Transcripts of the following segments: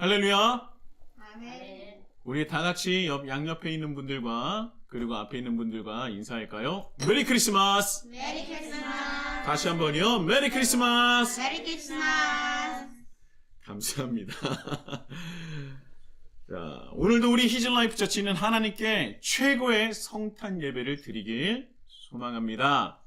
할렐루야. 아멘. 우리 다 같이 양옆에 있는 분들과 그리고 앞에 있는 분들과 인사할까요? 메리 크리스마스. 메리 크리스마스. 다시 한번요. 메리 크리스마스. 메리 크리스마스. 감사합니다. 자, 오늘도 우리 히즐라이프 처치는 하나님께 최고의 성탄 예배를 드리길 소망합니다.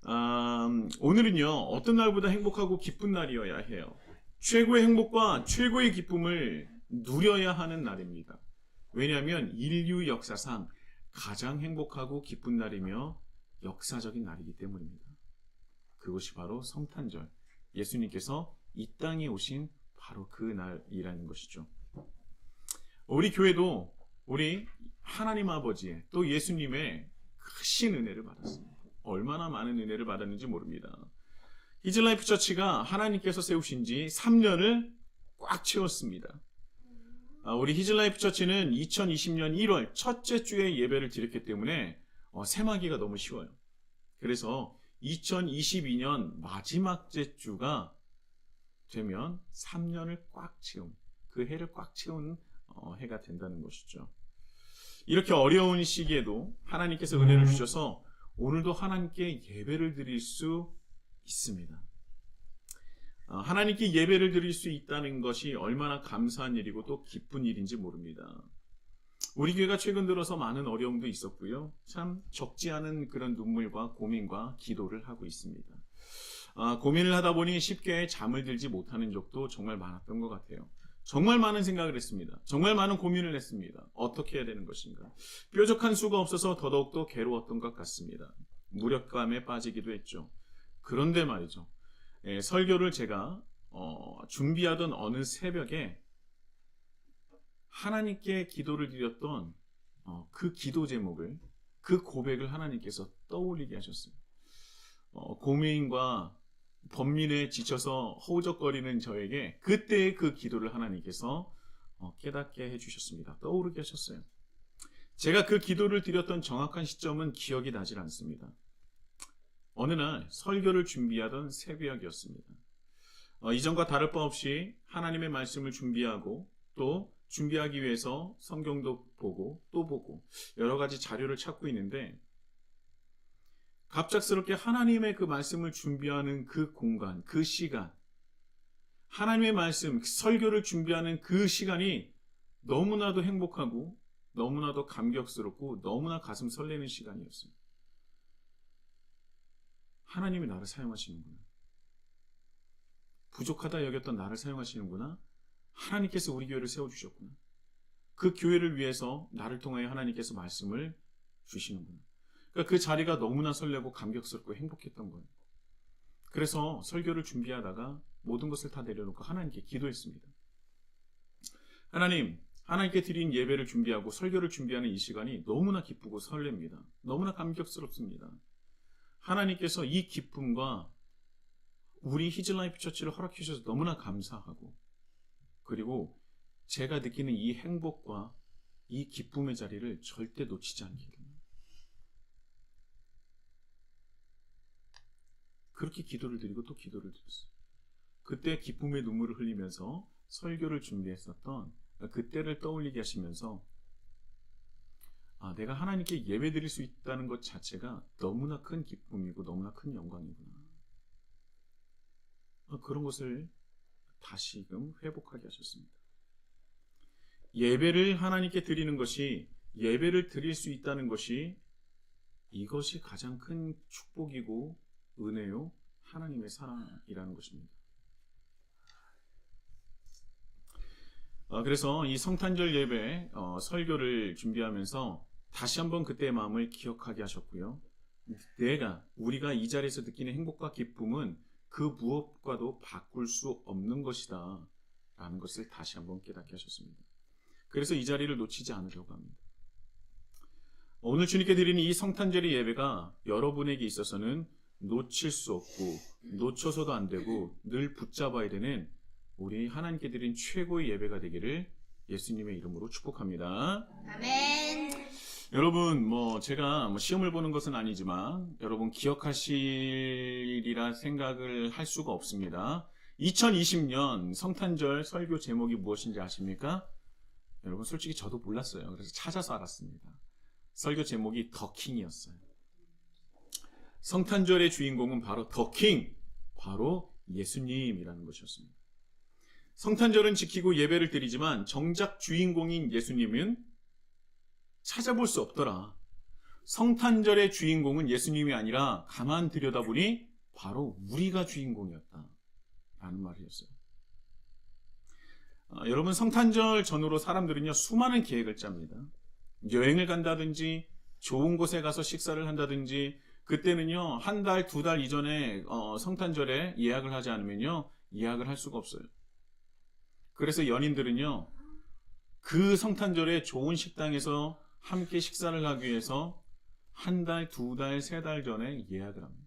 아멘. 오늘은요, 어떤 날보다 행복하고 기쁜 날이어야 해요. 최고의 행복과 최고의 기쁨을 누려야 하는 날입니다. 왜냐하면 인류 역사상 가장 행복하고 기쁜 날이며 역사적인 날이기 때문입니다. 그것이 바로 성탄절, 예수님께서 이 땅에 오신 바로 그 날이라는 것이죠. 우리 교회도 우리 하나님 아버지의 또 예수님의 크신 은혜를 받았습니다. 얼마나 많은 은혜를 받았는지 모릅니다. 히즐라이프 처치가 하나님께서 세우신 지 3년을 꽉 채웠습니다. 우리 히즐라이프 처치는 2020년 1월 첫째 주에 예배를 드렸기 때문에 세마기가 너무 쉬워요. 그래서 2022년 마지막 주가 되면 3년을 꽉 채운, 그 해를 꽉 채운 해가 된다는 것이죠. 이렇게 어려운 시기에도 하나님께서 은혜를 주셔서 오늘도 하나님께 예배를 드릴 수 있습니다. 하나님께 예배를 드릴 수 있다는 것이 얼마나 감사한 일이고 또 기쁜 일인지 모릅니다. 우리 교회가 최근 들어서 많은 어려움도 있었고요. 참 적지 않은 그런 눈물과 고민과 기도를 하고 있습니다. 고민을 하다 보니 쉽게 잠을 들지 못하는 적도 정말 많았던 것 같아요. 정말 많은 생각을 했습니다. 정말 많은 고민을 했습니다. 어떻게 해야 되는 것인가. 뾰족한 수가 없어서 더더욱더 괴로웠던 것 같습니다. 무력감에 빠지기도 했죠. 그런데 말이죠. 설교를 제가 준비하던 어느 새벽에 하나님께 기도를 드렸던 그 기도 제목을, 그 고백을 하나님께서 떠올리게 하셨어요. 고민과 번민에 지쳐서 허우적거리는 저에게 그때의 그 기도를 하나님께서 깨닫게 해주셨습니다. 떠오르게 하셨어요. 제가 그 기도를 드렸던 정확한 시점은 기억이 나질 않습니다. 어느 날 설교를 준비하던 새벽이었습니다. 이전과 다를 바 없이 하나님의 말씀을 준비하고 또 준비하기 위해서 성경도 보고 또 보고 여러 가지 자료를 찾고 있는데 갑작스럽게 하나님의 그 말씀을 준비하는 그 공간, 그 시간, 하나님의 말씀, 설교를 준비하는 그 시간이 너무나도 행복하고 너무나도 감격스럽고 너무나 가슴 설레는 시간이었어요. 하나님이 나를 사용하시는구나. 부족하다 여겼던 나를 사용하시는구나. 하나님께서 우리 교회를 세워주셨구나. 그 교회를 위해서 나를 통하여 하나님께서 말씀을 주시는구나. 그러니까 그 자리가 너무나 설레고 감격스럽고 행복했던 거예요. 그래서 설교를 준비하다가 모든 것을 다 내려놓고 하나님께 기도했습니다. 하나님께 드린 예배를 준비하고 설교를 준비하는 이 시간이 너무나 기쁘고 설렙니다. 너무나 감격스럽습니다. 하나님께서 이 기쁨과 우리 히즐라이프 처치를 허락해 주셔서 너무나 감사하고 그리고 제가 느끼는 이 행복과 이 기쁨의 자리를 절대 놓치지 않기를 그렇게 기도를 드리고 또 기도를 드렸어요. 그때 기쁨의 눈물을 흘리면서 설교를 준비했었던 그때를 떠올리게 하시면서 내가 하나님께 예배 드릴 수 있다는 것 자체가 너무나 큰 기쁨이고 너무나 큰 영광이구나. 그런 것을 다시금 회복하게 하셨습니다. 예배를 하나님께 드리는 것이, 예배를 드릴 수 있다는 것이 이것이 가장 큰 축복이고 은혜요, 하나님의 사랑이라는 것입니다. 그래서 이 성탄절 예배 설교를 준비하면서 다시 한번 그때의 마음을 기억하게 하셨고요. 우리가 이 자리에서 느끼는 행복과 기쁨은 그 무엇과도 바꿀 수 없는 것이다 라는 것을 다시 한번 깨닫게 하셨습니다. 그래서 이 자리를 놓치지 않으려고 합니다. 오늘 주님께 드리는 이 성탄절의 예배가 여러분에게 있어서는 놓칠 수 없고 놓쳐서도 안 되고 늘 붙잡아야 되는 우리 하나님께 드린 최고의 예배가 되기를 예수님의 이름으로 축복합니다. 아멘. 여러분, 제가 시험을 보는 것은 아니지만 여러분 기억하시리라 생각을 할 수가 없습니다. 2020년 성탄절 설교 제목이 무엇인지 아십니까? 여러분 솔직히 저도 몰랐어요. 그래서 찾아서 알았습니다. 설교 제목이 더 킹이었어요. 성탄절의 주인공은 바로 더 킹, 바로 예수님이라는 것이었습니다. 성탄절은 지키고 예배를 드리지만 정작 주인공인 예수님은 찾아볼 수 없더라. 성탄절의 주인공은 예수님이 아니라 가만 들여다보니 바로 우리가 주인공이었다. 라는 말이었어요. 여러분 성탄절 전후로 사람들은요 수많은 계획을 짭니다. 여행을 간다든지 좋은 곳에 가서 식사를 한다든지 그때는요 한 달, 두 달 이전에 성탄절에 예약을 하지 않으면요 예약을 할 수가 없어요. 그래서 연인들은요 그 성탄절에 좋은 식당에서 함께 식사를 하기 위해서 한 달, 두 달, 세 달 전에 예약을 합니다.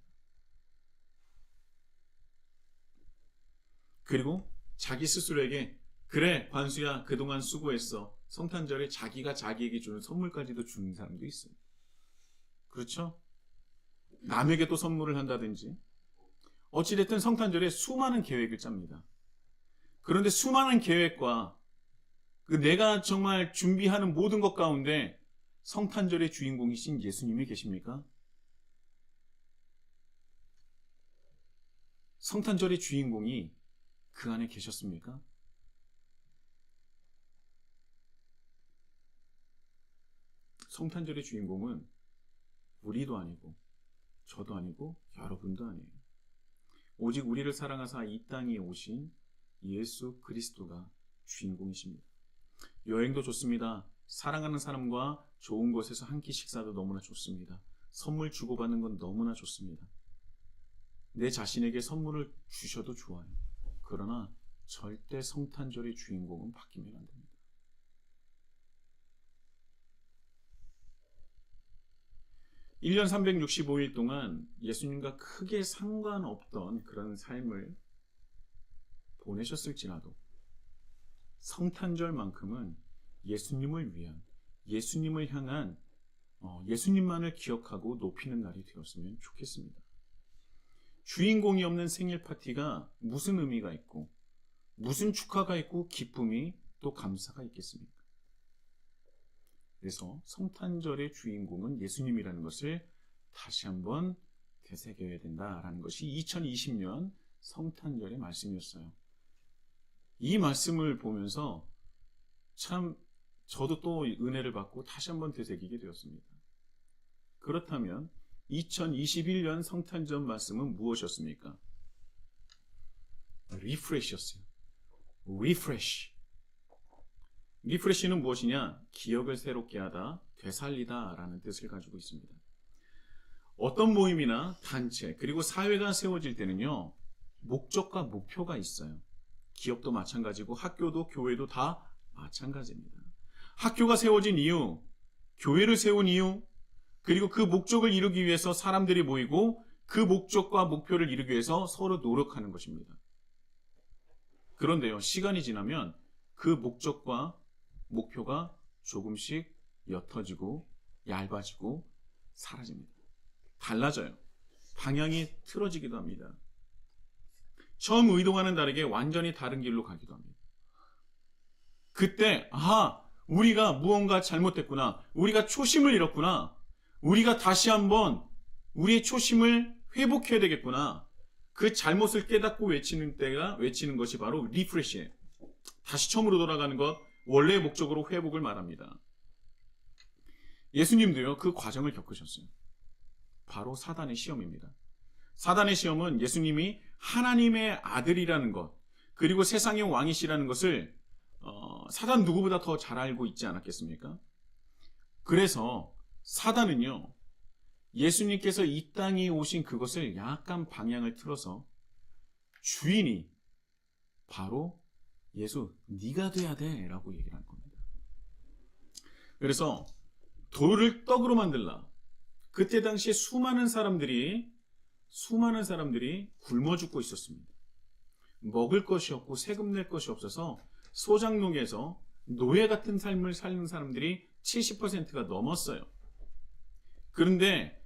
그리고 자기 스스로에게 그래 관수야 그동안 수고했어. 성탄절에 자기가 자기에게 주는 선물까지도 주는 사람도 있어요. 그렇죠? 남에게 또 선물을 한다든지 어찌됐든 성탄절에 수많은 계획을 짭니다. 그런데 수많은 계획과 내가 정말 준비하는 모든 것 가운데 성탄절의 주인공이신 예수님이 계십니까? 성탄절의 주인공이 그 안에 계셨습니까? 성탄절의 주인공은 우리도 아니고 저도 아니고 여러분도 아니에요. 오직 우리를 사랑하사 이 땅에 오신 예수 그리스도가 주인공이십니다. 여행도 좋습니다. 사랑하는 사람과 좋은 곳에서 한 끼 식사도 너무나 좋습니다. 선물 주고받는 건 너무나 좋습니다. 내 자신에게 선물을 주셔도 좋아요. 그러나 절대 성탄절의 주인공은 바뀌면 안 됩니다. (1년 365일) 동안 예수님과 크게 상관없던 그런 삶을 보내셨을지라도 성탄절만큼은 예수님을 위한, 예수님을 향한 예수님만을 기억하고 높이는 날이 되었으면 좋겠습니다. 주인공이 없는 생일 파티가 무슨 의미가 있고 무슨 축하가 있고 기쁨이 또 감사가 있겠습니까? 그래서 성탄절의 주인공은 예수님이라는 것을 다시 한번 되새겨야 된다라는 것이 2020년 성탄절의 말씀이었어요. 이 말씀을 보면서 참 저도 또 은혜를 받고 다시 한번 되새기게 되었습니다. 그렇다면 2021년 성탄절 말씀은 무엇이었습니까? 리프레시였어요. 리프레시. 리프레시는 무엇이냐? 기억을 새롭게 하다, 되살리다 라는 뜻을 가지고 있습니다. 어떤 모임이나 단체 그리고 사회가 세워질 때는요 목적과 목표가 있어요. 기업도 마찬가지고 학교도 교회도 다 마찬가지입니다. 학교가 세워진 이유, 교회를 세운 이유, 그리고 그 목적을 이루기 위해서 사람들이 모이고 그 목적과 목표를 이루기 위해서 서로 노력하는 것입니다. 그런데요 시간이 지나면 그 목적과 목표가 조금씩 옅어지고 얇아지고 사라집니다. 달라져요. 방향이 틀어지기도 합니다. 처음 의도와는 다르게 완전히 다른 길로 가기도 합니다. 그때 우리가 무언가 잘못했구나. 우리가 초심을 잃었구나. 우리가 다시 한번 우리의 초심을 회복해야 되겠구나. 그 잘못을 깨닫고 외치는 것이 바로 리프레시예요. 다시 처음으로 돌아가는 것, 원래의 목적으로 회복을 말합니다. 예수님도요 그 과정을 겪으셨어요. 바로 사단의 시험입니다. 사단의 시험은 예수님이 하나님의 아들이라는 것, 그리고 세상의 왕이시라는 것을 사단 누구보다 더 잘 알고 있지 않았겠습니까? 그래서 사단은요 예수님께서 이 땅에 오신 그것을 약간 방향을 틀어서 주인이 바로 예수 네가 돼야 돼 라고 얘기를 한 겁니다. 그래서 돌을 떡으로 만들라. 그때 당시에 수많은 사람들이 굶어 죽고 있었습니다. 먹을 것이 없고 세금 낼 것이 없어서 소작농에서 노예 같은 삶을 사는 사람들이 70%가 넘었어요. 그런데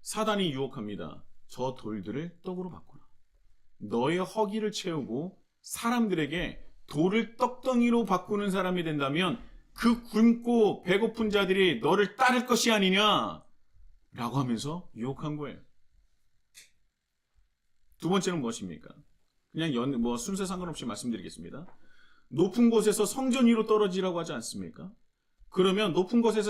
사단이 유혹합니다. 저 돌들을 떡으로 바꾸라. 너의 허기를 채우고 사람들에게 돌을 떡덩이로 바꾸는 사람이 된다면 그 굶고 배고픈 자들이 너를 따를 것이 아니냐 라고 하면서 유혹한 거예요. 두 번째는 무엇입니까? 그냥 순서 상관없이 말씀드리겠습니다. 높은 곳에서 성전 위로 떨어지라고 하지 않습니까? 그러면 높은 곳에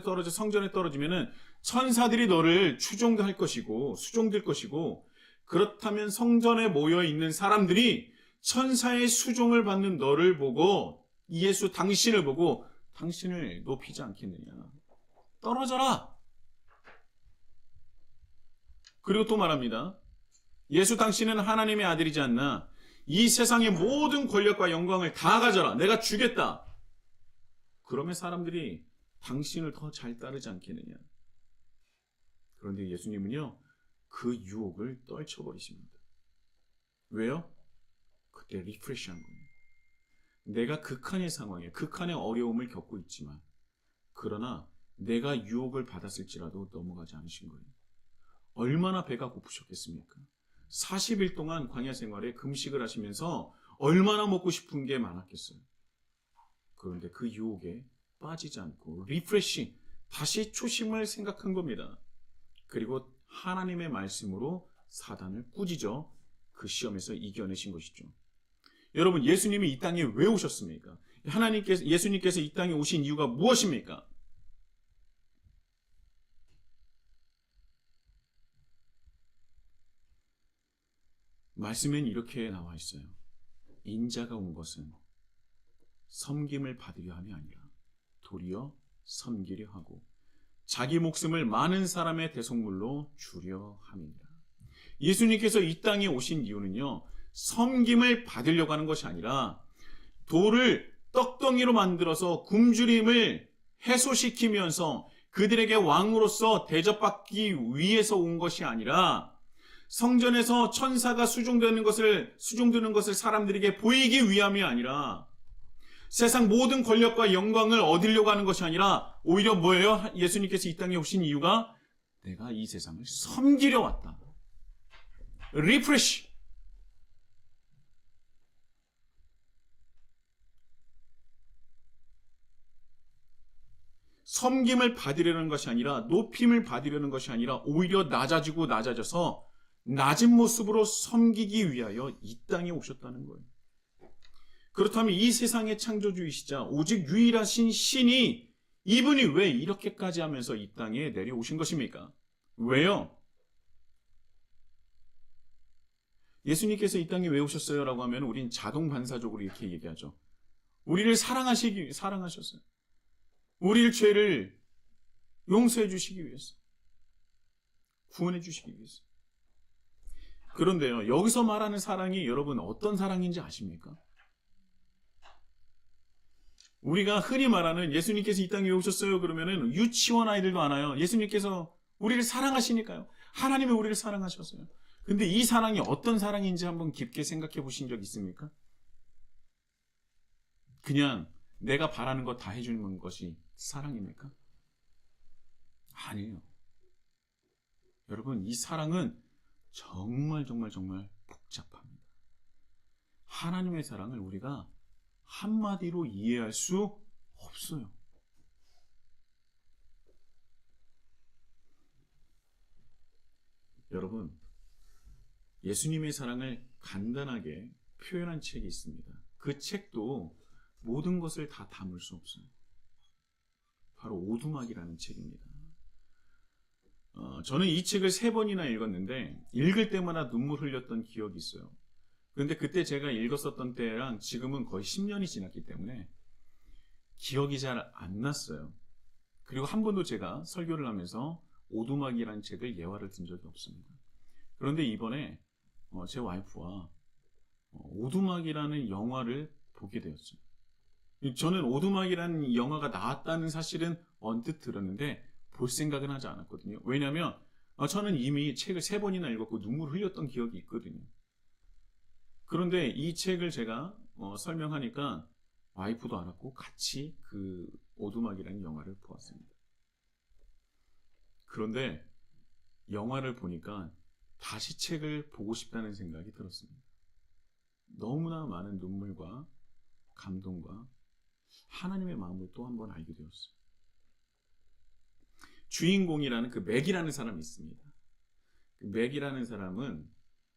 떨어져 성전에 떨어지면은 천사들이 너를 추종할 것이고 수종될 것이고, 그렇다면 성전에 모여 있는 사람들이 천사의 수종을 받는 너를 보고, 예수 당신을 보고 당신을 높이지 않겠느냐. 떨어져라. 그리고 또 말합니다. 예수 당신은 하나님의 아들이지 않나? 이 세상의 모든 권력과 영광을 다 가져라. 내가 주겠다. 그러면 사람들이 당신을 더 잘 따르지 않겠느냐. 그런데 예수님은요, 그 유혹을 떨쳐버리십니다. 왜요? 그때 리프레시한 거예요. 내가 극한의 상황에, 극한의 어려움을 겪고 있지만, 그러나 내가 유혹을 받았을지라도 넘어가지 않으신 거예요. 얼마나 배가 고프셨겠습니까? 40일 동안 광야 생활에 금식을 하시면서 얼마나 먹고 싶은 게 많았겠어요. 그런데 그 유혹에 빠지지 않고 리프레시, 다시 초심을 생각한 겁니다. 그리고 하나님의 말씀으로 사단을 꾸짖어 그 시험에서 이겨내신 것이죠. 여러분, 예수님이 이 땅에 왜 오셨습니까? 예수님께서 이 땅에 오신 이유가 무엇입니까? 말씀엔 이렇게 나와 있어요. 인자가 온 것은 섬김을 받으려 함이 아니라 도리어 섬기려 하고 자기 목숨을 많은 사람의 대속물로 주려 함이니라. 예수님께서 이 땅에 오신 이유는요, 섬김을 받으려고 하는 것이 아니라 돌을 떡덩이로 만들어서 굶주림을 해소시키면서 그들에게 왕으로서 대접받기 위해서 온 것이 아니라, 성전에서 천사가 수종되는 것을 사람들에게 보이기 위함이 아니라, 세상 모든 권력과 영광을 얻으려고 하는 것이 아니라, 오히려 뭐예요? 예수님께서 이 땅에 오신 이유가 내가 이 세상을 섬기려 왔다. 리프레시. 섬김을 받으려는 것이 아니라, 높임을 받으려는 것이 아니라, 오히려 낮아져서 낮은 모습으로 섬기기 위하여 이 땅에 오셨다는 거예요. 그렇다면 이 세상의 창조주이시자 오직 유일하신 신이, 이분이 왜 이렇게까지 하면서 이 땅에 내려오신 것입니까? 왜요? 예수님께서 이 땅에 왜 오셨어요? 라고 하면 우린 자동 반사적으로 이렇게 얘기하죠. 우리를 사랑하셨어요. 우리를 죄를 용서해 주시기 위해서, 구원해 주시기 위해서. 그런데요, 여기서 말하는 사랑이 여러분 어떤 사랑인지 아십니까? 우리가 흔히 말하는 예수님께서 이 땅에 오셨어요 그러면은 유치원 아이들도 알아요. 예수님께서 우리를 사랑하시니까요. 하나님이 우리를 사랑하셨어요. 근데 이 사랑이 어떤 사랑인지 한번 깊게 생각해 보신 적 있습니까? 그냥 내가 바라는 거 다 해주는 것이 사랑입니까? 아니에요. 여러분, 이 사랑은 정말 복잡합니다. 하나님의 사랑을 우리가 한마디로 이해할 수 없어요. 여러분, 예수님의 사랑을 간단하게 표현한 책이 있습니다. 그 책도 모든 것을 다 담을 수 없어요. 바로 오두막이라는 책입니다. 저는 이 책을 3번이나 읽었는데 읽을 때마다 눈물 흘렸던 기억이 있어요. 그런데 그때 제가 읽었었던 때랑 지금은 거의 10년이 지났기 때문에 기억이 잘 안 났어요. 그리고 한 번도 제가 설교를 하면서 오두막이라는 책을 예화를 든 적이 없습니다. 그런데 이번에 제 와이프와 오두막이라는 영화를 보게 되었어요. 저는 오두막이라는 영화가 나왔다는 사실은 언뜻 들었는데 볼 생각은 하지 않았거든요. 왜냐하면 저는 이미 책을 3번이나 읽었고 눈물 흘렸던 기억이 있거든요. 그런데 이 책을 제가 설명하니까 와이프도 알았고 같이 그 오두막이라는 영화를 보았습니다. 그런데 영화를 보니까 다시 책을 보고 싶다는 생각이 들었습니다. 너무나 많은 눈물과 감동과 하나님의 마음을 또 한 번 알게 되었어요. 주인공이라는 그 맥이라는 사람이 있습니다. 그 맥이라는 사람은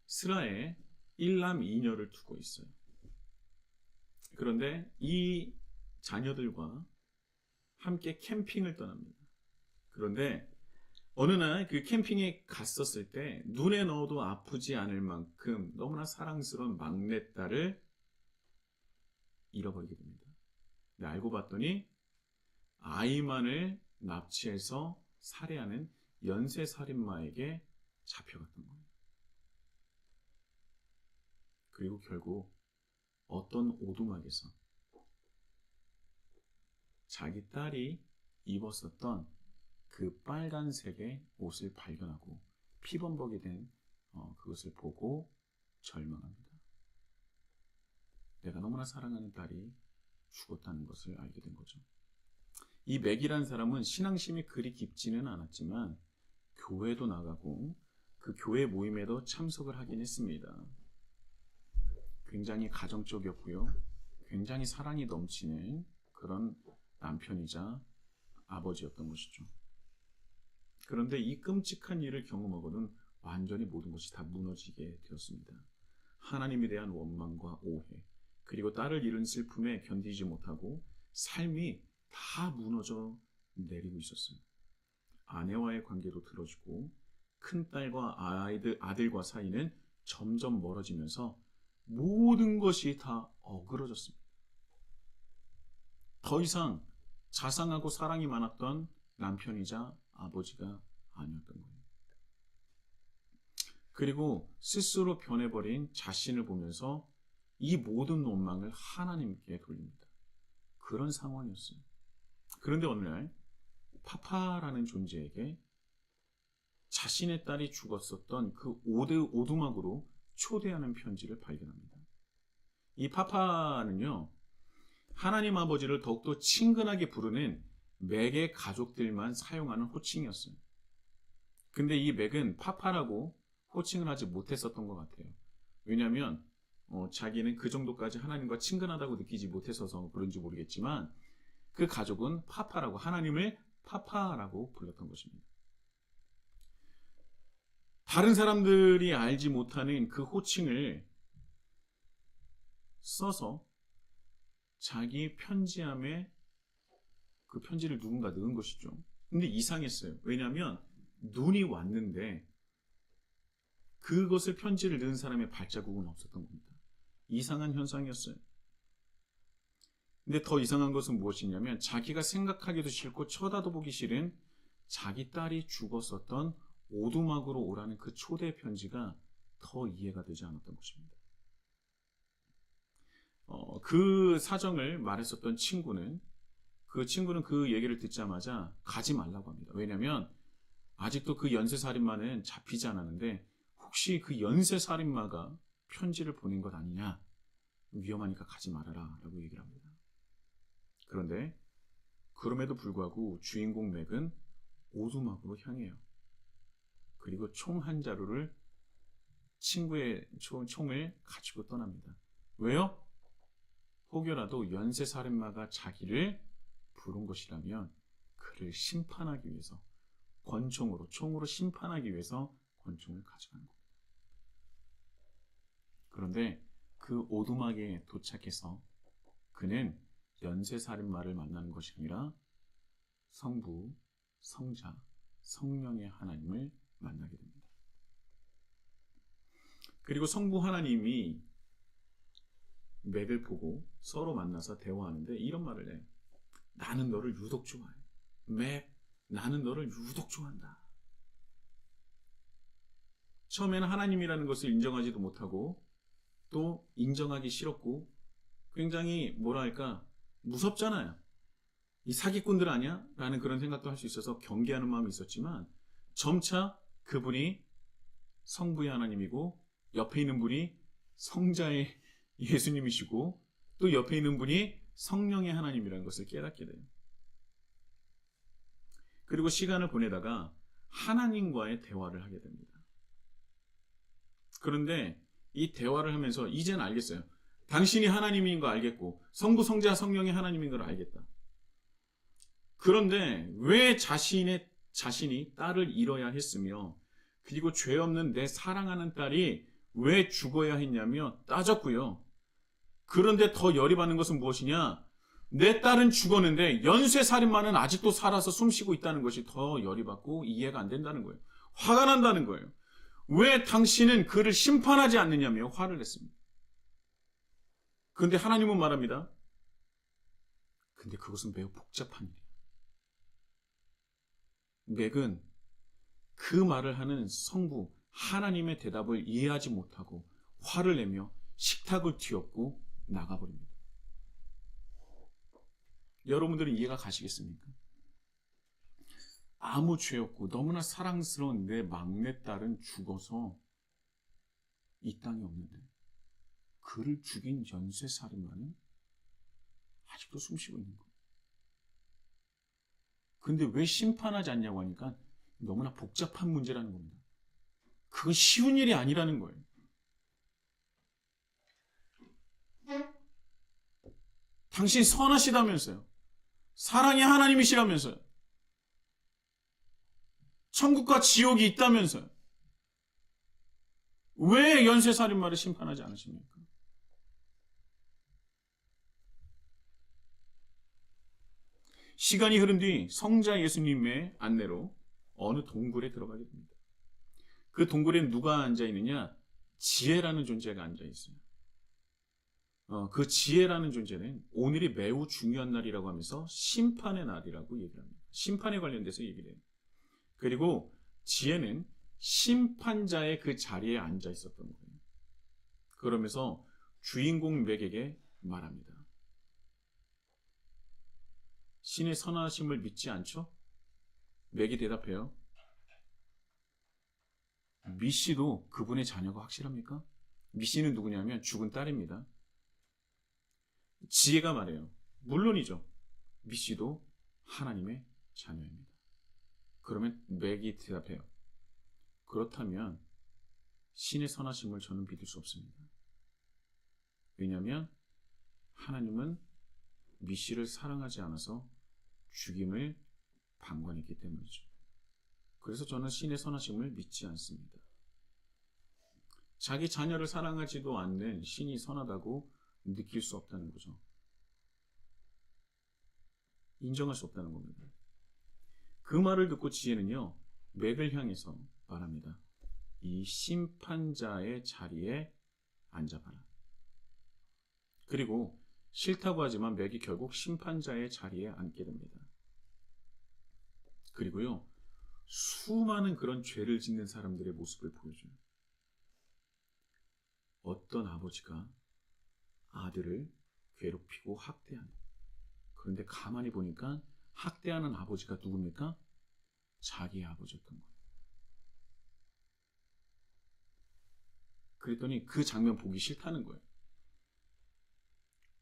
스라에 1남 2녀를 두고 있어요. 그런데 이 자녀들과 함께 캠핑을 떠납니다. 그런데 어느 날 그 캠핑에 갔었을 때 눈에 넣어도 아프지 않을 만큼 너무나 사랑스러운 막내딸을 잃어버리게 됩니다. 근데 알고 봤더니 아이만을 납치해서 살해하는 연쇄살인마에게 잡혀갔던 거예요. 그리고 결국 어떤 오두막에서 자기 딸이 입었었던 그 빨간색의 옷을 발견하고 피범벅이 된 그것을 보고 절망합니다. 내가 너무나 사랑하는 딸이 죽었다는 것을 알게 된 거죠. 이 맥이라는 사람은 신앙심이 그리 깊지는 않았지만 교회도 나가고 그 교회 모임에도 참석을 하긴 했습니다. 굉장히 가정적이었고요. 굉장히 사랑이 넘치는 그런 남편이자 아버지였던 것이죠. 그런데 이 끔찍한 일을 경험하고는 완전히 모든 것이 다 무너지게 되었습니다. 하나님에 대한 원망과 오해, 그리고 딸을 잃은 슬픔에 견디지 못하고 삶이 다 무너져 내리고 있었어요. 아내와의 관계도 틀어지고 큰딸과 아들과 사이는 점점 멀어지면서 모든 것이 다 어그러졌습니다. 더 이상 자상하고 사랑이 많았던 남편이자 아버지가 아니었던 거예요. 그리고 스스로 변해버린 자신을 보면서 이 모든 원망을 하나님께 돌립니다. 그런 상황이었어요. 그런데 어느 날 파파라는 존재에게 자신의 딸이 죽었었던 그 오두막으로 초대하는 편지를 발견합니다. 이 파파는요, 하나님 아버지를 더욱더 친근하게 부르는 맥의 가족들만 사용하는 호칭이었어요. 근데 이 맥은 파파라고 호칭을 하지 못했었던 것 같아요. 왜냐하면 자기는 그 정도까지 하나님과 친근하다고 느끼지 못했어서 그런지 모르겠지만 그 가족은 파파라고, 하나님을 파파라고 불렀던 것입니다. 다른 사람들이 알지 못하는 그 호칭을 써서 자기 편지함에 그 편지를 누군가 넣은 것이죠. 근데 이상했어요. 왜냐하면 눈이 왔는데 그것을 편지를 넣은 사람의 발자국은 없었던 겁니다. 이상한 현상이었어요. 근데 더 이상한 것은 무엇이냐면 자기가 생각하기도 싫고 쳐다도 보기 싫은 자기 딸이 죽었었던 오두막으로 오라는 그 초대 편지가 더 이해가 되지 않았던 것입니다. 그 사정을 말했었던 친구는 그 얘기를 듣자마자 가지 말라고 합니다. 왜냐하면 아직도 그 연쇄살인마는 잡히지 않았는데 혹시 그 연쇄살인마가 편지를 보낸 것 아니냐, 위험하니까 가지 말아라 라고 얘기를 합니다. 그런데 그럼에도 불구하고 주인공 맥은 오두막으로 향해요. 그리고 총 한 자루를 친구의 총을 가지고 떠납니다. 왜요? 혹여라도 연쇄살인마가 자기를 부른 것이라면 그를 심판하기 위해서 총으로 심판하기 위해서 권총을 가져가는 겁니다. 그런데 그 오두막에 도착해서 그는 연쇄살인마를 만나는 것이 아니라 성부, 성자, 성령의 하나님을 만나게 됩니다. 그리고 성부 하나님이 맥을 보고 서로 만나서 대화하는데 이런 말을 해요. 나는 너를 유독 좋아해. 맥, 나는 너를 유독 좋아한다. 처음에는 하나님이라는 것을 인정하지도 못하고 또 인정하기 싫었고 굉장히 뭐랄까 무섭잖아요. 이 사기꾼들 아니야? 라는 그런 생각도 할 수 있어서 경계하는 마음이 있었지만 점차 그분이 성부의 하나님이고 옆에 있는 분이 성자의 예수님이시고 또 옆에 있는 분이 성령의 하나님이라는 것을 깨닫게 돼요. 그리고 시간을 보내다가 하나님과의 대화를 하게 됩니다. 그런데 이 대화를 하면서 이제는 알겠어요. 당신이 하나님인 거 알겠고 성부, 성자, 성령이 하나님인 걸 알겠다. 그런데 왜 자신이 딸을 잃어야 했으며 그리고 죄 없는 내 사랑하는 딸이 왜 죽어야 했냐며 따졌고요. 그런데 더 열이 받는 것은 무엇이냐? 내 딸은 죽었는데 연쇄살인마는 아직도 살아서 숨쉬고 있다는 것이 더 열이 받고 이해가 안 된다는 거예요. 화가 난다는 거예요. 왜 당신은 그를 심판하지 않느냐며 화를 냈습니다. 그런데 하나님은 말합니다. 근데 그것은 매우 복잡한 일이에요. 맥은 그 말을 하는 성부 하나님의 대답을 이해하지 못하고 화를 내며 식탁을 뒤엎고 나가버립니다. 여러분들은 이해가 가시겠습니까? 아무 죄 없고 너무나 사랑스러운 내 막내딸은 죽어서 이 땅에 없는데 그를 죽인 연쇄살인마는 아직도 숨쉬고 있는 거예요. 근데 왜 심판하지 않냐고 하니까 너무나 복잡한 문제라는 겁니다. 그건 쉬운 일이 아니라는 거예요. 당신 선하시다면서요. 사랑의 하나님이시라면서요. 천국과 지옥이 있다면서요. 왜 연쇄살인마를 심판하지 않으십니까? 시간이 흐른 뒤 성자 예수님의 안내로 어느 동굴에 들어가게 됩니다. 그 동굴에 누가 앉아있느냐? 지혜라는 존재가 앉아있어요. 그 지혜라는 존재는 오늘이 매우 중요한 날이라고 하면서 심판의 날이라고 얘기를 합니다. 심판에 관련돼서 얘기를 해요. 그리고 지혜는 심판자의 그 자리에 앉아 있었던 거예요. 그러면서 주인공 맥에게 말합니다. 신의 선하심을 믿지 않죠? 맥이 대답해요. 미씨도 그분의 자녀가 확실합니까? 미씨는 누구냐면 죽은 딸입니다. 지혜가 말해요. 물론이죠. 미씨도 하나님의 자녀입니다. 그러면 맥이 대답해요. 그렇다면 신의 선하심을 저는 믿을 수 없습니다. 왜냐하면 하나님은 미씨를 사랑하지 않아서 죽임을 방관했기 때문이죠. 그래서 저는 신의 선하심을 믿지 않습니다. 자기 자녀를 사랑하지도 않는 신이 선하다고 느낄 수 없다는 거죠. 인정할 수 없다는 겁니다. 그 말을 듣고 지혜는요, 맥을 향해서 말합니다. 이 심판자의 자리에 앉아봐라. 그리고 싫다고 하지만 맥이 결국 심판자의 자리에 앉게 됩니다. 그리고요, 수많은 그런 죄를 짓는 사람들의 모습을 보여줘요. 어떤 아버지가 아들을 괴롭히고 학대하는. 그런데 가만히 보니까 학대하는 아버지가 누굽니까? 자기의 아버지였던 거예요. 그랬더니 그 장면 보기 싫다는 거예요.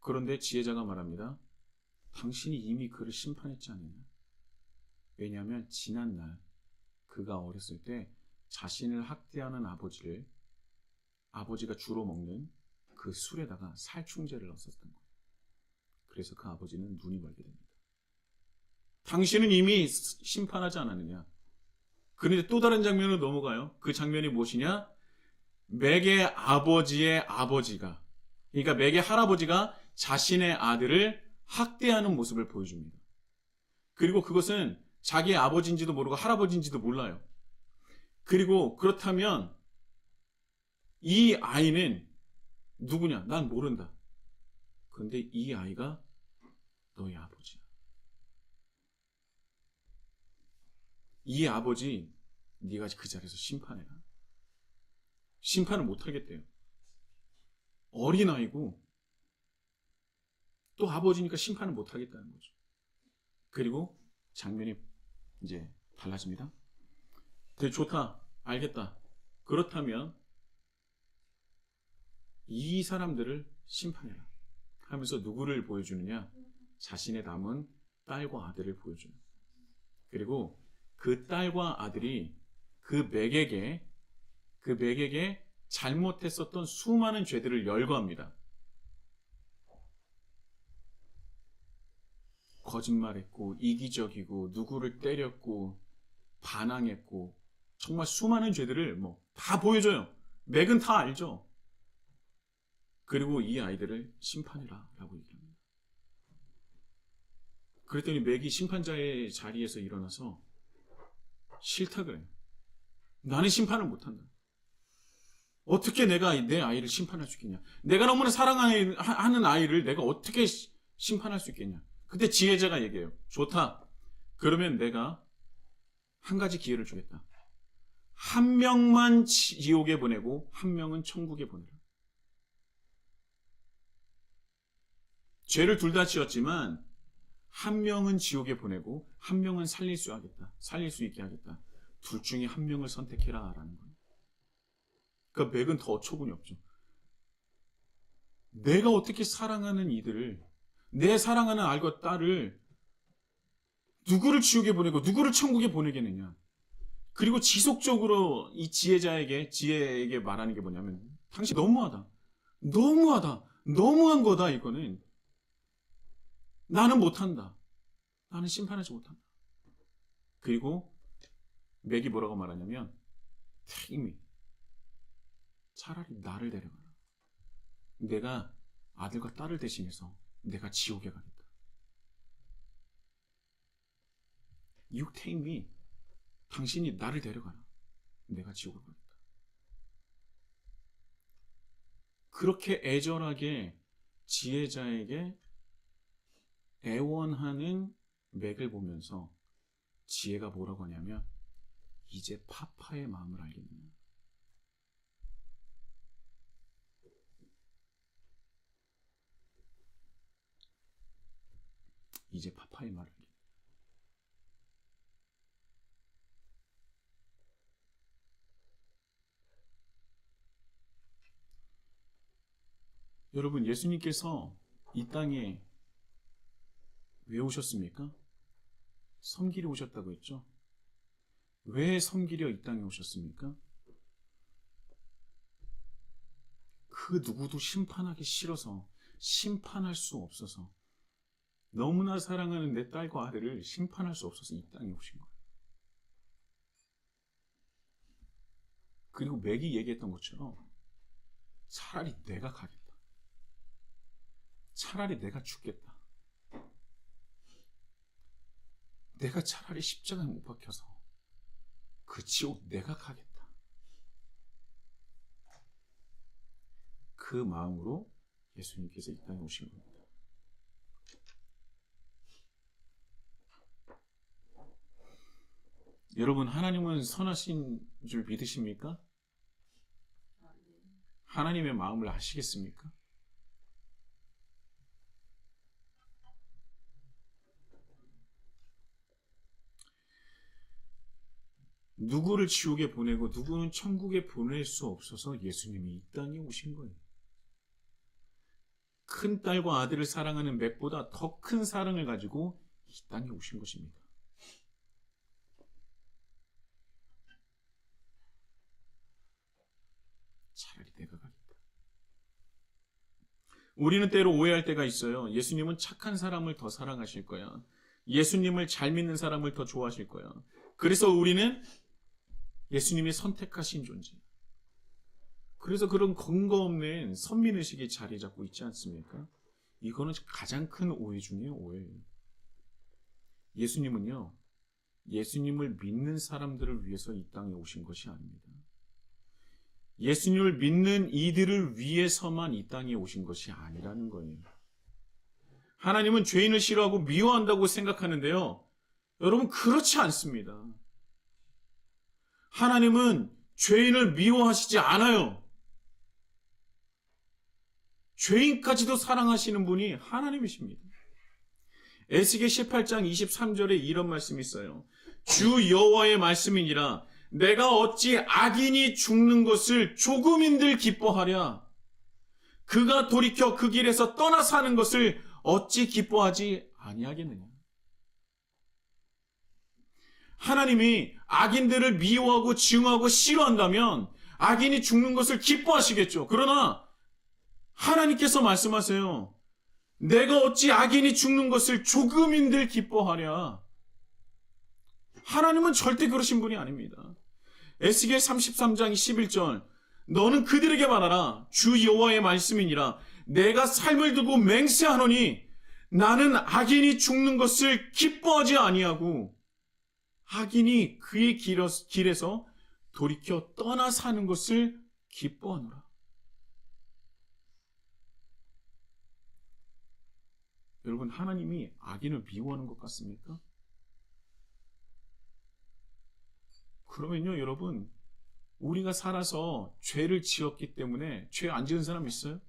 그런데 지혜자가 말합니다. 당신이 이미 그를 심판했지 않느냐? 왜냐하면 지난날 그가 어렸을 때 자신을 학대하는 아버지가 주로 먹는 그 술에다가 살충제를 넣었었던 거예요. 그래서 그 아버지는 눈이 멀게 됩니다. 당신은 이미 심판하지 않았느냐? 그런데 또 다른 장면으로 넘어가요. 그 장면이 무엇이냐? 맥의 아버지의 아버지가, 그러니까 맥의 할아버지가 자신의 아들을 학대하는 모습을 보여줍니다. 그리고 그것은 자기의 아버지인지도 모르고 할아버지인지도 몰라요. 그리고 그렇다면 이 아이는 누구냐? 난 모른다. 그런데 이 아이가 너의 아버지야. 이 아버지 네가 그 자리에서 심판해라. 심판을 못하겠대요. 어린아이고 또 아버지니까 심판을 못하겠다는 거죠. 그리고 장면이 이제 달라집니다. 되게 좋다. 알겠다. 그렇다면 이 사람들을 심판해라 하면서 누구를 보여주느냐? 자신의 남은 딸과 아들을 보여줘요. 그리고 그 딸과 아들이 그 맥에게 잘못했었던 수많은 죄들을 열거합니다. 거짓말했고, 이기적이고, 누구를 때렸고, 반항했고, 정말 수많은 죄들을 다 보여줘요. 맥은 다 알죠. 그리고 이 아이들을 심판해라 라고 얘기합니다. 그랬더니 맥이 심판자의 자리에서 일어나서 싫다 그래요. 나는 심판을 못한다. 어떻게 내가 내 아이를 심판할 수 있겠냐. 내가 너무나 사랑하는 아이를 내가 어떻게 심판할 수 있겠냐. 그때 지혜자가 얘기해요. 좋다. 그러면 내가 한 가지 기회를 주겠다. 한 명만 지옥에 보내고 한 명은 천국에 보내라. 죄를 둘 다 지었지만 한 명은 지옥에 보내고 한 명은 살릴 수 있게 하겠다. 둘 중에 한 명을 선택해라 라는 거예요. 그러니까 맥은 더 어처구니 없죠. 내가 어떻게 사랑하는 이들을, 내 사랑하는 아이과 딸을 누구를 지옥에 보내고 누구를 천국에 보내겠느냐. 그리고 지속적으로 이 지혜에게 말하는 게 뭐냐면, 당신 너무하다. 너무한 거다, 이거는. 나는 못한다. 나는 심판하지 못한다. 그리고 맥이 뭐라고 말하냐면, 태임이 차라리 나를 데려가라. 내가 아들과 딸을 대신해서 내가 지옥에 가겠다. You take me. 당신이 나를 데려가라. 내가 지옥을 가겠다. 그렇게 애절하게 지혜자에게 애원하는 맥을 보면서 지혜가 뭐라고 하냐면, 이제 파파의 마음을 알겠느냐. 이제 파파의 말을 알겠느냐. 여러분, 예수님께서 이 땅에 왜 오셨습니까? 섬기러 오셨다고 했죠? 왜 섬기려 이 땅에 오셨습니까? 그 누구도 심판하기 싫어서, 심판할 수 없어서, 너무나 사랑하는 내 딸과 아들을 심판할 수 없어서 이 땅에 오신 거예요. 그리고 맥이 얘기했던 것처럼 차라리 내가 가겠다. 차라리 내가 죽겠다. 내가 차라리 십자가에 못 박혀서 그 지옥 내가 가겠다. 그 마음으로 예수님께서 이 땅에 오신 겁니다. 여러분, 하나님은 선하신 줄 믿으십니까? 하나님의 마음을 아시겠습니까? 누구를 지옥에 보내고 누구는 천국에 보낼 수 없어서 예수님이 이 땅에 오신 거예요. 큰 딸과 아들을 사랑하는 맥보다 더 큰 사랑을 가지고 이 땅에 오신 것입니다. 차라리 내가 가겠다. 우리는 때로 오해할 때가 있어요. 예수님은 착한 사람을 더 사랑하실 거야. 예수님을 잘 믿는 사람을 더 좋아하실 거야. 그래서 우리는 예수님이 선택하신 존재. 그래서 그런 근거 없는 선민의식이 자리 잡고 있지 않습니까? 이거는 가장 큰 오해 중에 오해예요. 예수님은요, 예수님을 믿는 사람들을 위해서 이 땅에 오신 것이 아닙니다. 예수님을 믿는 이들을 위해서만 이 땅에 오신 것이 아니라는 거예요. 하나님은 죄인을 싫어하고 미워한다고 생각하는데요, 여러분, 그렇지 않습니다. 하나님은 죄인을 미워하시지 않아요. 죄인까지도 사랑하시는 분이 하나님이십니다. 에스겔 18장 23절에 이런 말씀이 있어요. 주 여호와의 말씀이니라. 내가 어찌 악인이 죽는 것을 조금인들 기뻐하랴. 그가 돌이켜 그 길에서 떠나 사는 것을 어찌 기뻐하지 아니하겠느냐. 하나님이 악인들을 미워하고 증오하고 싫어한다면 악인이 죽는 것을 기뻐하시겠죠. 그러나 하나님께서 말씀하세요. 내가 어찌 악인이 죽는 것을 조금인들 기뻐하랴. 하나님은 절대 그러신 분이 아닙니다. 에스겔 33장 11절 너는 그들에게 말하라. 주 여호와의 말씀이니라. 내가 삶을 두고 맹세하노니 나는 악인이 죽는 것을 기뻐하지 아니하고 악인이 그의 길에서 돌이켜 떠나 사는 것을 기뻐하노라. 여러분, 하나님이 악인을 미워하는 것 같습니까? 그러면요, 여러분, 우리가 살아서 죄를 지었기 때문에 죄 안 지은 사람 있어요?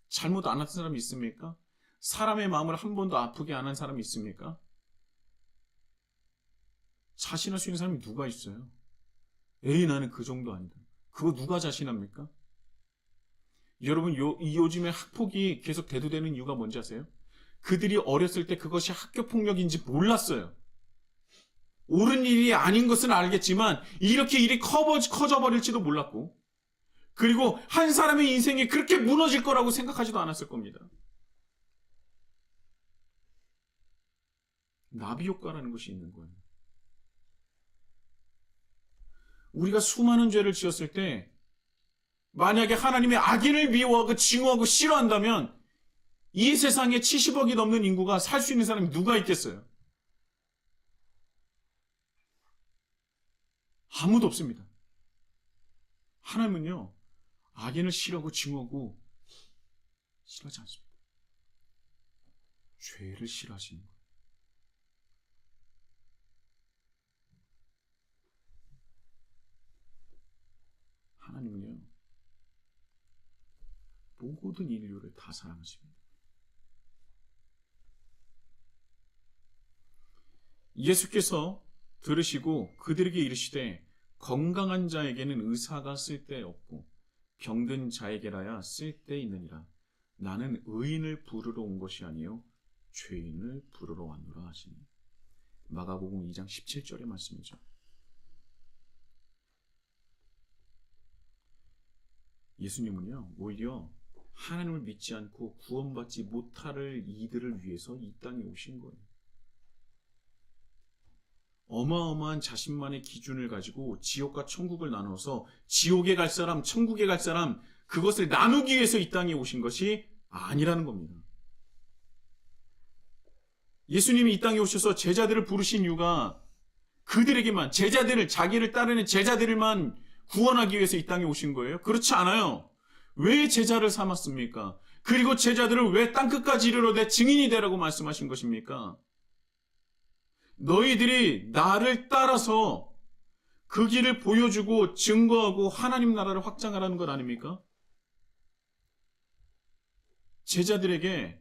잘못 안 한 사람 있습니까? 사람의 마음을 한 번도 아프게 안 한 사람이 있습니까? 자신할 수 있는 사람이 누가 있어요? 에이, 나는 그 정도 아니다. 그거 누가 자신합니까? 여러분, 요즘에 학폭이 계속 대두되는 이유가 뭔지 아세요? 그들이 어렸을 때 그것이 학교폭력인지 몰랐어요. 옳은 일이 아닌 것은 알겠지만 이렇게 일이 커져버릴지도 몰랐고, 그리고 한 사람의 인생이 그렇게 무너질 거라고 생각하지도 않았을 겁니다. 나비 효과라는 것이 있는 거예요. 우리가 수많은 죄를 지었을 때 만약에 하나님의 악인을 미워하고 증오하고 싫어한다면 이 세상에 70억이 넘는 인구가 살 수 있는 사람이 누가 있겠어요? 아무도 없습니다. 하나님은요, 악인을 싫어하고 증오하고 싫어하지 않습니다. 죄를 싫어하시는 거예요. 하나님은요, 모든 인류를 다 사랑하십니다. 예수께서 들으시고 그들에게 이르시되 건강한 자에게는 의사가 쓸데없고 병든 자에게라야 쓸데있느니라. 나는 의인을 부르러 온 것이 아니요 죄인을 부르러 왔노라 하시니. 마가복음 2장 17절의 말씀이죠. 예수님은요, 오히려 하나님을 믿지 않고 구원받지 못할 이들을 위해서 이 땅에 오신 거예요. 어마어마한 자신만의 기준을 가지고 지옥과 천국을 나눠서 지옥에 갈 사람, 천국에 갈 사람, 그것을 나누기 위해서 이 땅에 오신 것이 아니라는 겁니다. 예수님이 이 땅에 오셔서 제자들을 부르신 이유가 그들에게만, 제자들을, 자기를 따르는 제자들만 구원하기 위해서 이 땅에 오신 거예요? 그렇지 않아요. 왜 제자를 삼았습니까? 그리고 제자들을 왜 땅끝까지 이르러 내 증인이 되라고 말씀하신 것입니까? 너희들이 나를 따라서 그 길을 보여주고 증거하고 하나님 나라를 확장하라는 것 아닙니까? 제자들에게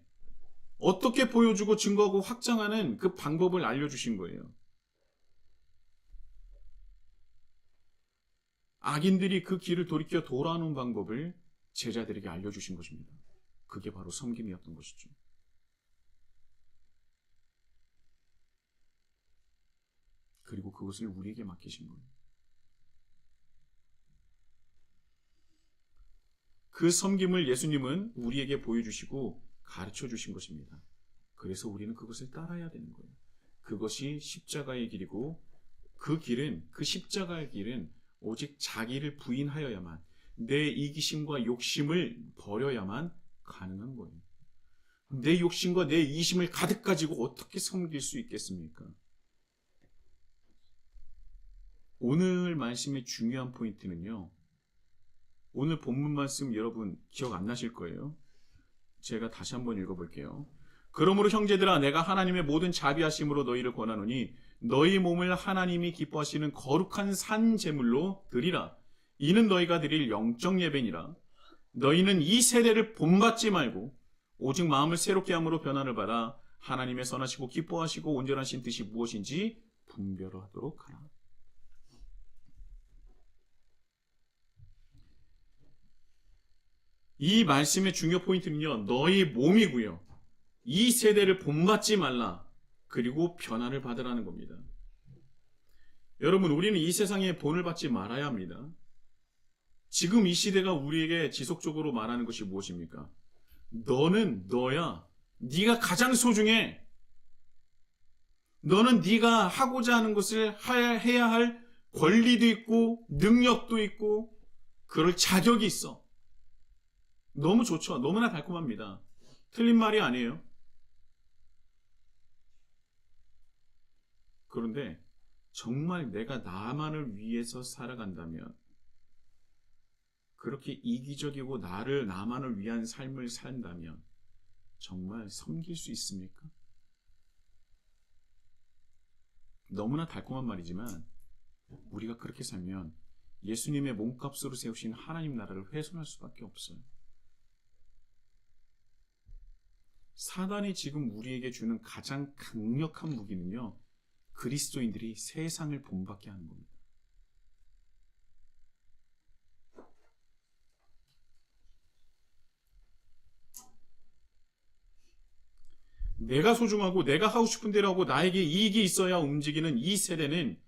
어떻게 보여주고 증거하고 확장하는 그 방법을 알려주신 거예요. 악인들이 그 길을 돌이켜 돌아오는 방법을 제자들에게 알려주신 것입니다. 그게 바로 섬김이었던 것이죠. 그리고 그것을 우리에게 맡기신 거예요. 그 섬김을 예수님은 우리에게 보여주시고 가르쳐 주신 것입니다. 그래서 우리는 그것을 따라야 되는 거예요. 그것이 십자가의 길이고 그 길은, 그 십자가의 길은 오직 자기를 부인하여야만, 내 이기심과 욕심을 버려야만 가능한 거예요. 내 욕심과 내 이심을 가득 가지고 어떻게 섬길 수 있겠습니까? 오늘 말씀의 중요한 포인트는요, 오늘 본문 말씀 여러분 기억 안 나실 거예요. 제가 다시 한번 읽어볼게요. 그러므로 형제들아, 내가 하나님의 모든 자비하심으로 너희를 권하노니 너희 몸을 하나님이 기뻐하시는 거룩한 산 제물로 드리라. 이는 너희가 드릴 영적 예배니라. 너희는 이 세대를 본받지 말고 오직 마음을 새롭게 함으로 변화를 받아 하나님의 선하시고 기뻐하시고 온전하신 뜻이 무엇인지 분별하도록 하라. 이 말씀의 중요 포인트는요, 너희 몸이고요, 이 세대를 본받지 말라, 그리고 변화를 받으라는 겁니다. 여러분, 우리는 이 세상에 본을 받지 말아야 합니다. 지금 이 시대가 우리에게 지속적으로 말하는 것이 무엇입니까? 너는 너야. 네가 가장 소중해. 너는 네가 하고자 하는 것을 해야 할 권리도 있고 능력도 있고 그럴 자격이 있어. 너무 좋죠. 너무나 달콤합니다. 틀린 말이 아니에요. 그런데 정말 내가 나만을 위해서 살아간다면, 그렇게 이기적이고 나만을 위한 삶을 산다면 정말 섬길 수 있습니까? 너무나 달콤한 말이지만 우리가 그렇게 살면 예수님의 몸값으로 세우신 하나님 나라를 훼손할 수밖에 없어요. 사단이 지금 우리에게 주는 가장 강력한 무기는요, 그리스도인들이 세상을 본받게 하는 겁니다. 내가 소중하고 내가 하고 싶은 대로 하고 나에게 이익이 있어야 움직이는 이 세대는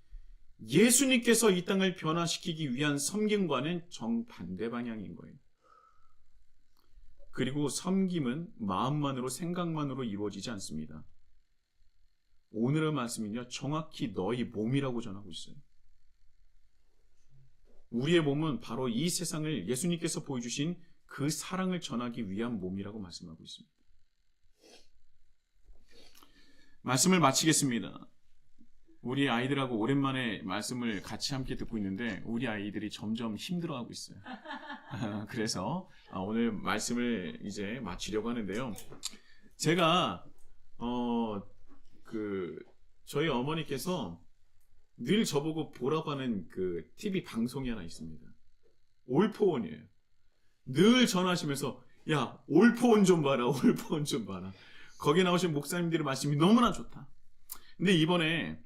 예수님께서 이 땅을 변화시키기 위한 섬김과는 정반대 방향인 거예요. 그리고 섬김은 마음만으로 생각만으로 이루어지지 않습니다. 오늘의 말씀은요, 정확히 너희 몸이라고 전하고 있어요. 우리의 몸은 바로 이 세상을 예수님께서 보여주신 그 사랑을 전하기 위한 몸이라고 말씀하고 있습니다. 말씀을 마치겠습니다. 우리 아이들하고 오랜만에 말씀을 같이 함께 듣고 있는데 우리 아이들이 점점 힘들어하고 있어요. 그래서 오늘 말씀을 이제 마치려고 하는데요. 제가 저희 어머니께서 늘 저보고 보라고 하는 그 TV 방송이 하나 있습니다. 올포원이에요. 늘 전화하시면서 야, 올포원 좀 봐라, 올포원 좀 봐라. 거기 나오신 목사님들의 말씀이 너무나 좋다. 근데 이번에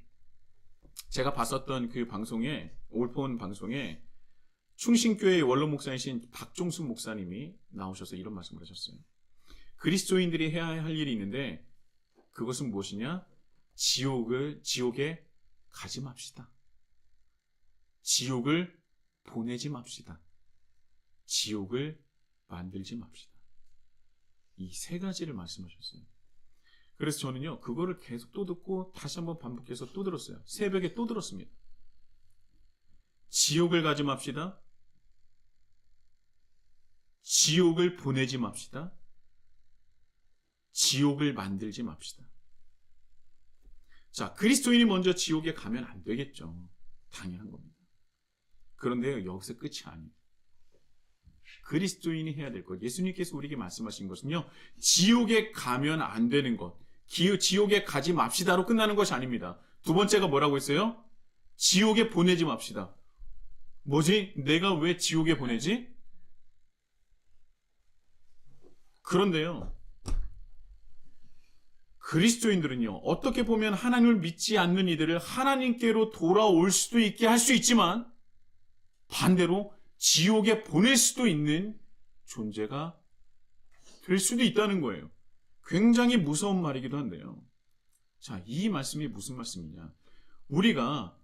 제가 봤었던 그 방송에, 올포원 방송에 충신교회의 원로 목사이신 박종순 목사님이 나오셔서 이런 말씀을 하셨어요. 그리스도인들이 해야 할 일이 있는데 그것은 무엇이냐? 지옥에 가지 맙시다. 지옥을 보내지 맙시다. 지옥을 만들지 맙시다. 이 세 가지를 말씀하셨어요. 그래서 저는요, 그거를 계속 또 듣고 다시 한번 반복해서 또 들었어요. 새벽에 또 들었습니다. 지옥을 가지 맙시다. 지옥을 보내지 맙시다. 지옥을 만들지 맙시다. 자, 그리스도인이 먼저 지옥에 가면 안 되겠죠. 당연한 겁니다. 그런데 여기서 끝이 아니에요. 그리스도인이 해야 될 것, 예수님께서 우리에게 말씀하신 것은요, 지옥에 가면 안 되는 것, 지옥에 가지 맙시다로 끝나는 것이 아닙니다. 두 번째가 뭐라고 했어요? 지옥에 보내지 맙시다. 뭐지? 내가 왜 지옥에 보내지? 그런데요, 그리스도인들은요, 어떻게 보면 하나님을 믿지 않는 이들을 하나님께로 돌아올 수도 있게 할 수 있지만 반대로 지옥에 보낼 수도 있는 존재가 될 수도 있다는 거예요. 굉장히 무서운 말이기도 한데요. 자, 이 말씀이 무슨 말씀이냐? 우리가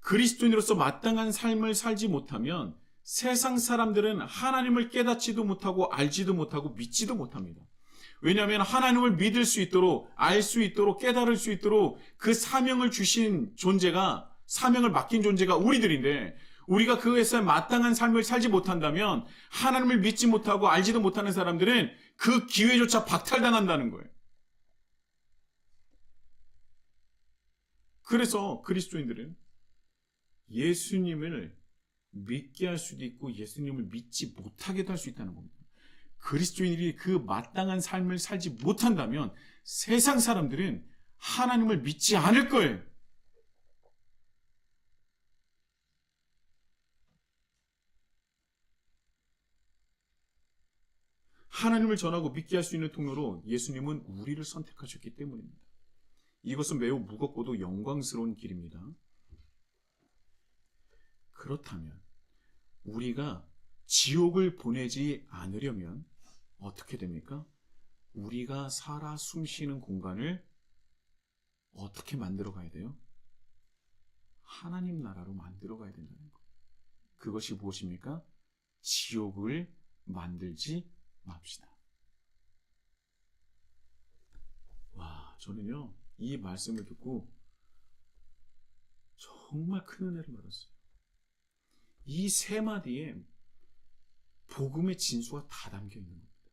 그리스도인으로서 마땅한 삶을 살지 못하면 세상 사람들은 하나님을 깨닫지도 못하고 알지도 못하고 믿지도 못합니다. 왜냐하면 하나님을 믿을 수 있도록, 알 수 있도록, 깨달을 수 있도록 그 사명을 주신 존재가, 사명을 맡긴 존재가 우리들인데, 우리가 그에서 마땅한 삶을 살지 못한다면 하나님을 믿지 못하고 알지도 못하는 사람들은 그 기회조차 박탈당한다는 거예요. 그래서 그리스도인들은 예수님을 믿게 할 수도 있고 예수님을 믿지 못하게도 할 수 있다는 겁니다. 그리스도인들이 그 마땅한 삶을 살지 못한다면 세상 사람들은 하나님을 믿지 않을 거예요. 하나님을 전하고 믿게 할 수 있는 통로로 예수님은 우리를 선택하셨기 때문입니다. 이것은 매우 무겁고도 영광스러운 길입니다. 그렇다면 우리가 지옥을 보내지 않으려면 어떻게 됩니까? 우리가 살아 숨쉬는 공간을 어떻게 만들어 가야 돼요? 하나님 나라로 만들어 가야 된다는 거예요. 그것이 무엇입니까? 지옥을 만들지 맙시다. 와, 저는요, 이 말씀을 듣고 정말 큰 은혜를 받았어요. 이 세 마디에 복음의 진수가 다 담겨 있는 겁니다.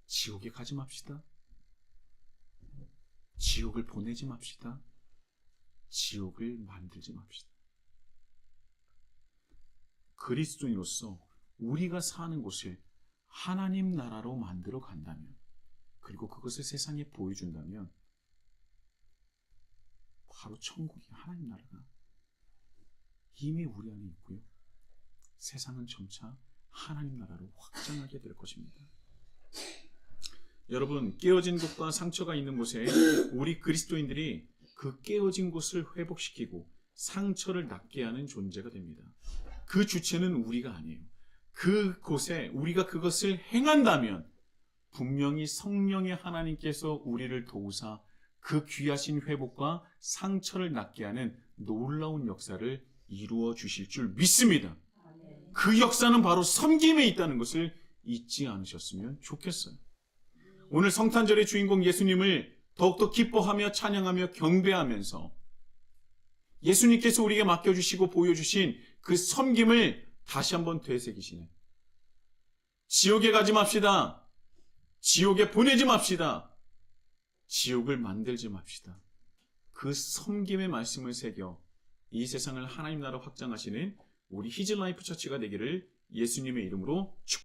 지옥에 가지 맙시다. 지옥을 보내지 맙시다. 지옥을 만들지 맙시다. 그리스도인으로서 우리가 사는 곳을 하나님 나라로 만들어 간다면, 그리고 그것을 세상에 보여준다면 바로 천국이, 하나님 나라가 이미 우리 안에 있고요. 세상은 점차 하나님 나라로 확장하게 될 것입니다. 여러분, 깨어진 곳과 상처가 있는 곳에 우리 그리스도인들이 그 깨어진 곳을 회복시키고 상처를 낫게 하는 존재가 됩니다. 그 주체는 우리가 아니에요. 그곳에 우리가 그것을 행한다면 분명히 성령의 하나님께서 우리를 도우사 그 귀하신 회복과 상처를 낫게 하는 놀라운 역사를 이루어 주실 줄 믿습니다. 그 역사는 바로 섬김에 있다는 것을 잊지 않으셨으면 좋겠어요. 오늘 성탄절의 주인공 예수님을 더욱더 기뻐하며 찬양하며 경배하면서 예수님께서 우리에게 맡겨주시고 보여주신 그 섬김을 다시 한번 되새기시네. 지옥에 가지 맙시다. 지옥에 보내지 맙시다. 지옥을 만들지 맙시다. 그 섬김의 말씀을 새겨 이 세상을 하나님 나라 확장하시는 우리 히즈라이프 처치가 되기를 예수님의 이름으로 축복합니다.